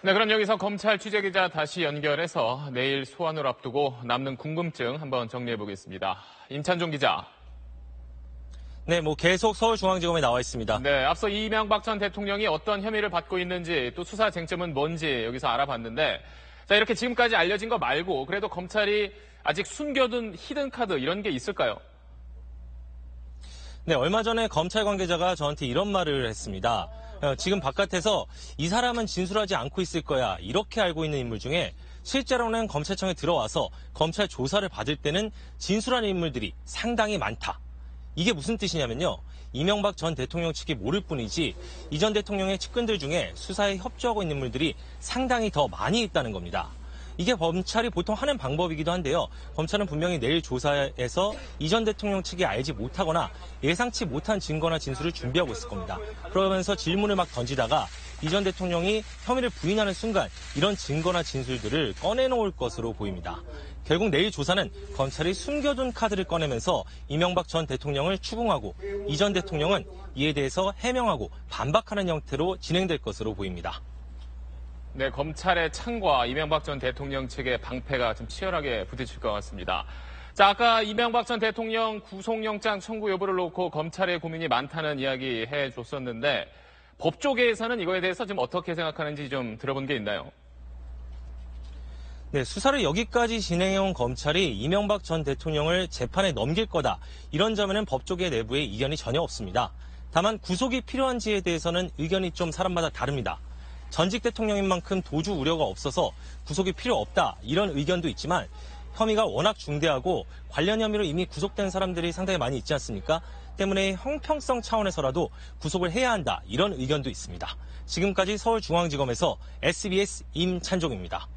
네, 그럼 여기서 검찰 취재기자 다시 연결해서 내일 소환을 앞두고 남는 궁금증 한번 정리해 보겠습니다. 임찬종 기자. 네, 계속 서울중앙지검에 나와 있습니다. 네, 앞서 이명박 전 대통령이 어떤 혐의를 받고 있는지 또 수사 쟁점은 뭔지 여기서 알아봤는데, 자, 이렇게 지금까지 알려진 거 말고 그래도 검찰이 아직 숨겨둔 히든카드 이런 게 있을까요? 네, 얼마 전에 검찰 관계자가 저한테 이런 말을 했습니다. 지금 바깥에서 이 사람은 진술하지 않고 있을 거야 이렇게 알고 있는 인물 중에 실제로는 검찰청에 들어와서 검찰 조사를 받을 때는 진술하는 인물들이 상당히 많다. 이게 무슨 뜻이냐면요. 이명박 전 대통령 측이 모를 뿐이지 이 전 대통령의 측근들 중에 수사에 협조하고 있는 인물들이 상당히 더 많이 있다는 겁니다. 이게 검찰이 보통 하는 방법이기도 한데요. 검찰은 분명히 내일 조사에서 이 전 대통령 측이 알지 못하거나 예상치 못한 증거나 진술을 준비하고 있을 겁니다. 그러면서 질문을 막 던지다가 이 전 대통령이 혐의를 부인하는 순간 이런 증거나 진술들을 꺼내놓을 것으로 보입니다. 결국 내일 조사는 검찰이 숨겨둔 카드를 꺼내면서 이명박 전 대통령을 추궁하고 이 전 대통령은 이에 대해서 해명하고 반박하는 형태로 진행될 것으로 보입니다. 네, 검찰의 창과 이명박 전 대통령 측의 방패가 좀 치열하게 부딪힐 것 같습니다. 자, 아까 이명박 전 대통령 구속영장 청구 여부를 놓고 검찰의 고민이 많다는 이야기 해줬었는데 법조계에서는 이거에 대해서 지금 어떻게 생각하는지 좀 들어본 게 있나요? 네, 수사를 여기까지 진행해온 검찰이 이명박 전 대통령을 재판에 넘길 거다. 이런 점에는 법조계 내부에 이견이 전혀 없습니다. 다만 구속이 필요한지에 대해서는 의견이 좀 사람마다 다릅니다. 전직 대통령인 만큼 도주 우려가 없어서 구속이 필요 없다. 이런 의견도 있지만 혐의가 워낙 중대하고 관련 혐의로 이미 구속된 사람들이 상당히 많이 있지 않습니까? 때문에 형평성 차원에서라도 구속을 해야 한다. 이런 의견도 있습니다. 지금까지 서울중앙지검에서 SBS 임찬종입니다.